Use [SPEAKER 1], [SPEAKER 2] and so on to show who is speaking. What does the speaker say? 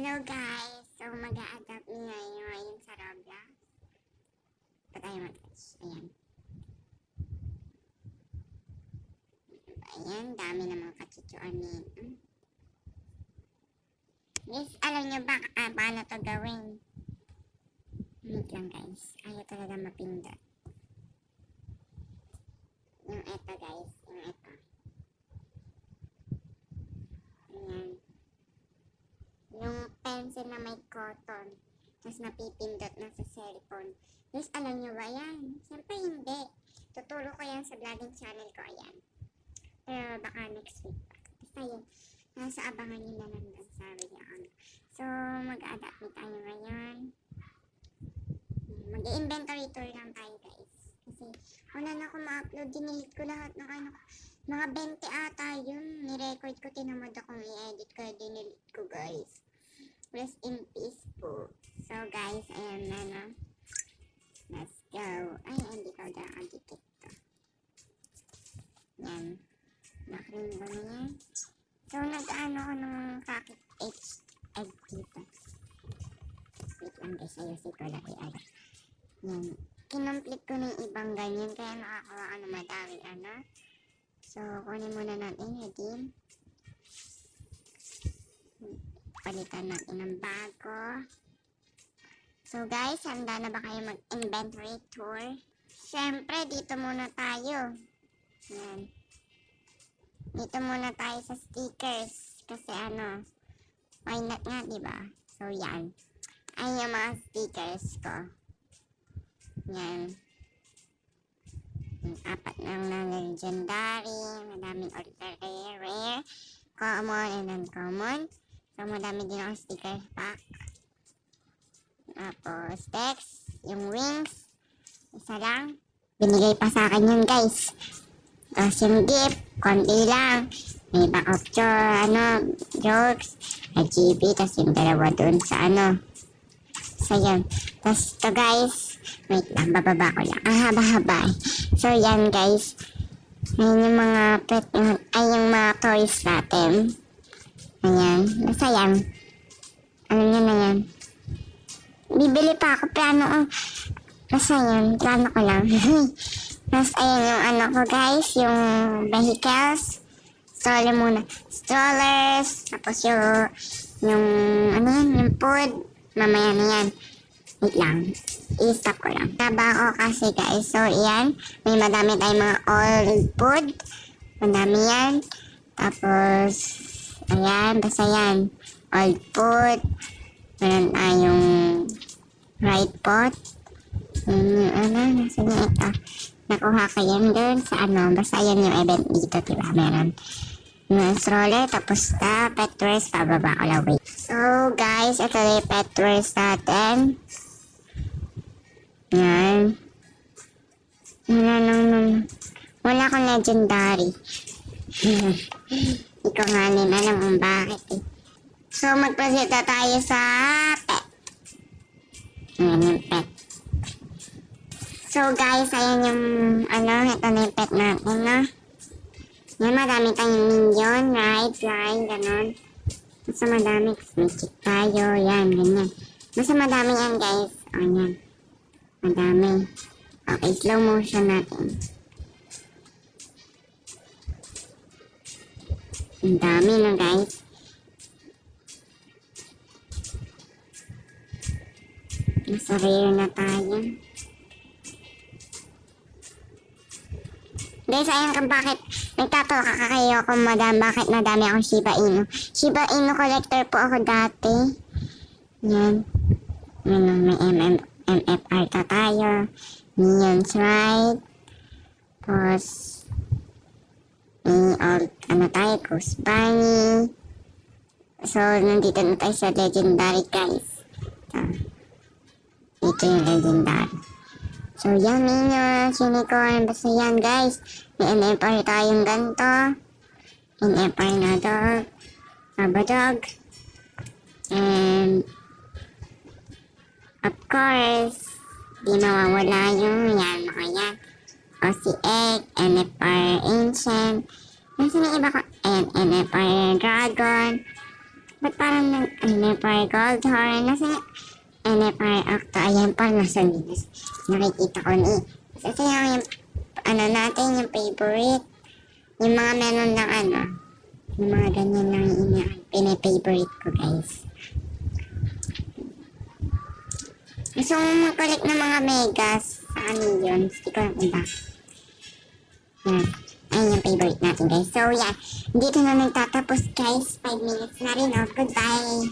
[SPEAKER 1] Hello guys! So mag-a-adapt ni ngayon sa Roblox. Pa tayo mag-touch. Ayan. Ayan, dami na mga kachuchuan ni. Guys, alam nyo ba paano to gawin? Wait lang guys. Ayaw talaga mapindot. Yung eto guys. Yung eto. Ayan. Yung pencil na may cotton. Tapos napipindot na sa cellphone. Guys, alam nyo ba yan? Siyempre hindi. Tuturo ko yan sa vlogging channel ko. Ayan. Pero baka next week pa. Basta yun. Nasa abangan nyo na nandun sa video. So, mag-adapt tayo ngayon. Mag-inventory tour lang tayo guys. Kasi wala na ako ma-upload. Dinilit ko lahat ng ano. Mga 20 ata yun. Nirecord ko. Tinamad akong i-edit ko. Dinilit ko guys. Rest in peace po. So guys, ayan na no. Let's go. Ay, hindi ko na-adikit to. Yan. Nakring ko na yan. So, nag-ano ko ng kakit egg dito. Wait lang guys, ayusin ko lang i-add. Yan. Kinumplete ko na yung ibang ganyan. Kaya nakakuha ka na madami ano. So, kunin muna natin redeem. Palitan natin ng bago. So guys, handa na ba kayo mag-inventory tour? Siyempre, dito muna tayo. Yan. Dito muna tayo sa stickers. Kasi ano, why not nga, diba? So yan. Ay yung mga stickers ko. Yan. Yung 4 lang na legendary. Madaming ultra rare. Common and uncommon. So, madami din akong sticker pack. Tapos, text. Yung wings. Isa lang. Binigay pa sa akin yun, guys. Tapos, yung gift. Konti lang. May back of jokes. RGB. Tapos, yung dalawa dun sa So, yan. Tapos, to guys. Wait lang. Bababa ko lang. Haba-haba. So, yan, guys. Ngayon yung mga pet. Yung mga toys natin. Ayan. Basta yan. Ano nyo na yan. Bibili pa ako plano. Basta yan. Plano ko lang. Tapos ayan yung ano ko guys. Yung vehicles. Stroller muna. Strollers. Tapos yung ano yan. Yung food. Mamaya na yan. Wait lang. I-stop ko lang. Taba ko kasi guys. So yan. May madami tayong mga old food. Madami yan. Tapos ayan, basta yan. Old pot. Meron tayong right pot. Nasa niya ito. Nakuha ko yan dun sa basta yan yung event dito, diba? Meron yung stroller, tapos pet tours, pababa ko lang, wait. So, guys, ito na yung pet tours natin. Yan. Wala akong legendary. Hindi ko nga rin alam kung bakit eh. So, magpresenta tayo sa pet. Ayan yung pet. So, guys, ayan yung, ito na yung pet natin, no? Yan, madami tayong minion, line, ganun. Basta madami, magic tayo, yan, ganyan. Basta madami yan, guys. O, yan. Madami. Okay, slow motion natin. Ang dami na guys. Nasa rare na tayo. Guys, ayan kung bakit nagtatawa kayo kung bakit madami akong Shiba Inu. Shiba Inu collector po ako dati. Yan. Yan, may MFR ta tayo. Minions right. Tapos tayo, Ghost Bunny. So, nandito na tayo sa legendary, guys. Ito yung legendary. So, yan, minions, unicorn, basta yan, guys. May NFR tayong ganito. NFR na dog. Dog. And, of course, di mawawala yung yan, mga yan. Aussie Egg, NFR Ancient. Nasa na iba ko? Ayan, NFR Dragon. Ba't parang NFR Gold Horn? Nasa NFR Octo? Ayan pa, nasa news. Nakikita ko na eh. Kasi yung natin, yung favorite. Yung mga meron ng yung mga ganyan lang pinapavorite ko, guys. Gusto mo mag-collect ng mga megas sa millions. Hindi ko lang iba. Yan. Ayun yung favorite natin, guys. So, yan. Dito na nagtatapos, guys. 5 minutes na rin, oh. Goodbye.